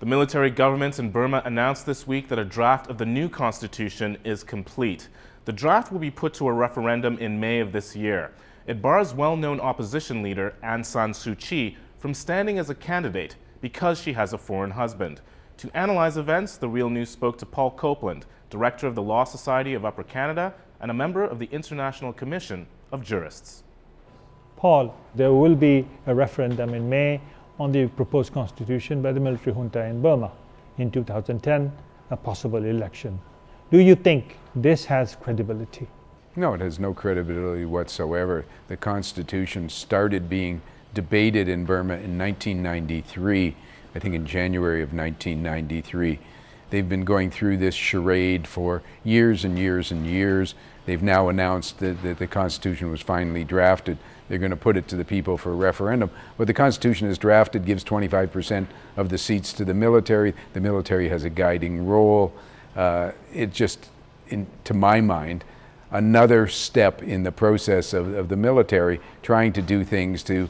The military government in Burma announced this week that a draft of the new constitution is complete. The draft will be put to a referendum in May of this year. It bars well-known opposition leader Aung San Suu Kyi from standing as a candidate because she has a foreign husband. To analyze events, The Real News spoke to Paul Copeland, director of the Law Society of Upper Canada and a member of the International Commission of Jurists. Paul, there will be a referendum in May on the proposed constitution by the military junta in Burma. In 2010, a possible election. Do you think this has credibility? No, it has no credibility whatsoever. The Constitution started being debated in Burma in 1993, I think in January of 1993. They've been going through this charade for years and years and years. They've now announced that the Constitution was finally drafted. They're going to put it to the people for a referendum. What the Constitution is drafted gives 25% of the seats to the military. The military has a guiding role. It just, to my mind, another step in the process of the military trying to do things to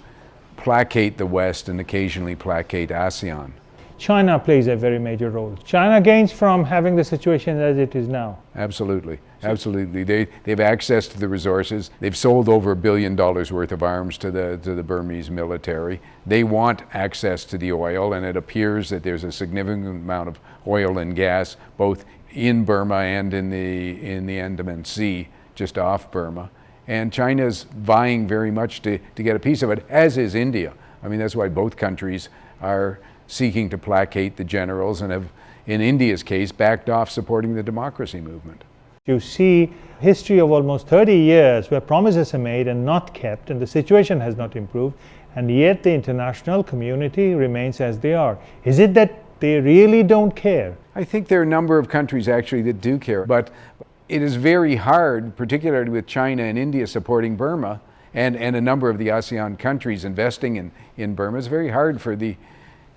placate the West and occasionally placate ASEAN. China plays a very major role. China gains from having the situation as it is now. Absolutely, absolutely. They've access to the resources. They've sold over $1 billion worth of arms to the Burmese military. They want access to the oil, and it appears that there's a significant amount of oil and gas both in Burma and in the Andaman Sea, just off Burma. And China's vying very much to get a piece of it, as is India. I mean, that's why both countries are seeking to placate the generals and have, in India's case, backed off supporting the democracy movement. You see history of almost 30 years where promises are made and not kept, and the situation has not improved, and yet the international community remains as they are. Is it that they really don't care? I think there are a number of countries actually that do care, but it is very hard, particularly with China and India supporting Burma, and a number of the ASEAN countries investing in Burma. It's very hard for the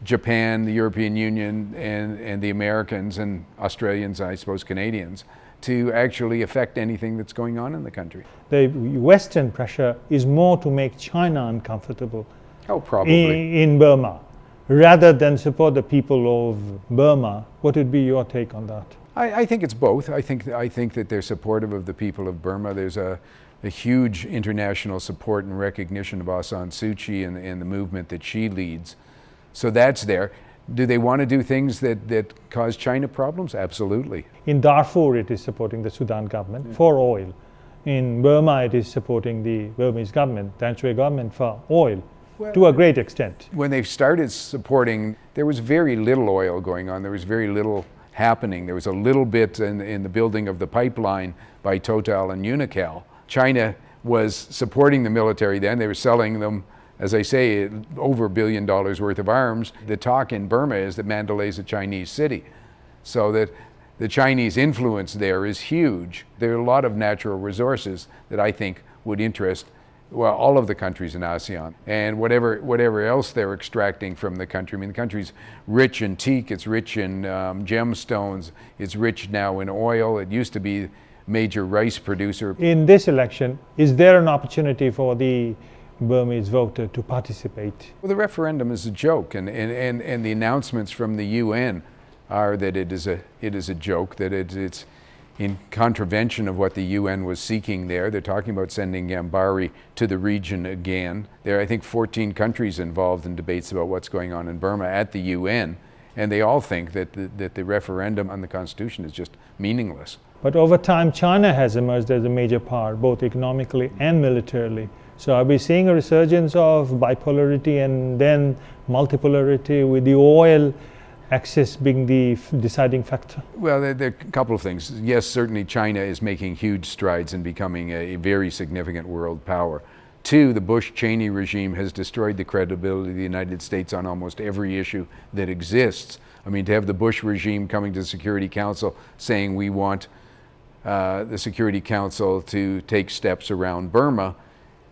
Japan, the European Union, and the Americans and Australians, I suppose Canadians, to actually affect anything that's going on in the country. The Western pressure is more to make China uncomfortable. Oh, probably. In Burma, rather than support the people of Burma. What would be your take on that? I think it's both. I think that they're supportive of the people of Burma. There's a huge international support and recognition of Aung San Suu Kyi and the movement that she leads. So that's there. Do they want to do things that cause China problems? Absolutely. In Darfur, it is supporting the Sudan government for oil. In Burma, it is supporting the Burmese government, the Eritrean government for oil, to a great extent. When they started supporting, there was very little oil going on. There was very little happening. There was a little bit in the building of the pipeline by Total and Unocal. China was supporting the military then. They were selling them, as I say, over $1 billion worth of arms. The talk in Burma is that Mandalay is a Chinese city, so that the Chinese influence there is huge. There are a lot of natural resources that I think would interest, well, all of the countries in ASEAN, and whatever else they're extracting from the country. I mean, the country's rich in teak, it's rich in gemstones, it's rich now in oil. It used to be a major rice producer. In this election, is there an opportunity for the Burmese voter to participate? Well, the referendum is a joke, and the announcements from the UN are that it is a joke, that it's in contravention of what the UN was seeking there. They're talking about sending Gambari to the region again. There are, I think, 14 countries involved in debates about what's going on in Burma at the UN, and they all think that the referendum on the Constitution is just meaningless. But over time, China has emerged as a major power, both economically and militarily. So are we seeing a resurgence of bipolarity and then multipolarity, with the oil access being the deciding factor? Well, there are a couple of things. Yes, certainly China is making huge strides in becoming a very significant world power. Two, the Bush-Cheney regime has destroyed the credibility of the United States on almost every issue that exists. I mean, to have the Bush regime coming to the Security Council saying we want the Security Council to take steps around Burma,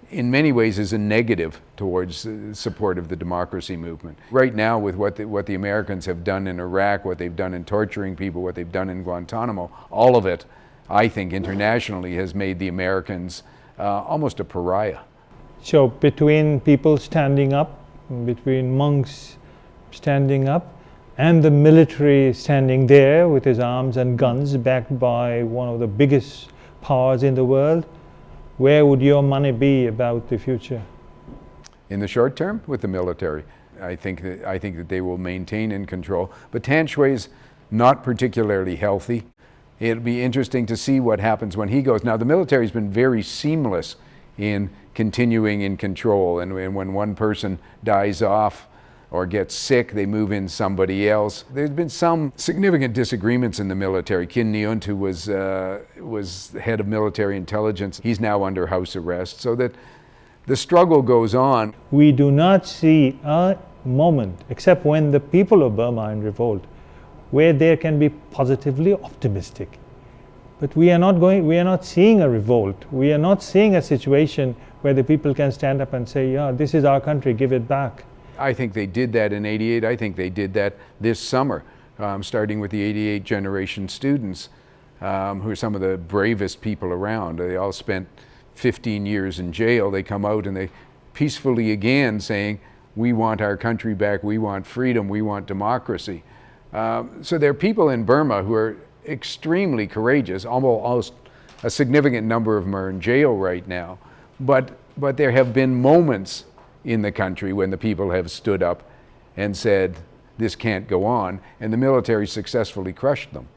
in many ways is a negative towards support of the democracy movement. Right now, with what the Americans have done in Iraq, what they've done in torturing people, what they've done in Guantanamo, all of it, I think, internationally has made the Americans almost a pariah. So between people standing up, between monks standing up, and the military standing there with his arms and guns backed by one of the biggest powers in the world, where would your money be about the future? In the short term, with the military. I think that they will maintain in control. But Tan Shui's not particularly healthy. It'll be interesting to see what happens when he goes. Now, the military's been very seamless in continuing in control, and when one person dies off or gets sick, they move in somebody else. There's been some significant disagreements in the military. Kin Nyunt, who was head of military intelligence, he's now under house arrest, so that the struggle goes on. We do not see a moment, except when the people of Burma are in revolt, where there can be positively optimistic. But we are not seeing a revolt. We are not seeing a situation where the people can stand up and say, yeah, this is our country, give it back. I think they did that in '88. I think they did that this summer, starting with the '88 generation students, who are some of the bravest people around. They all spent 15 years in jail. They come out and they peacefully again saying, we want our country back, we want freedom, we want democracy. So there are people in Burma who are extremely courageous. Almost a significant number of them are in jail right now. But there have been moments in the country when the people have stood up and said, this can't go on, and the military successfully crushed them.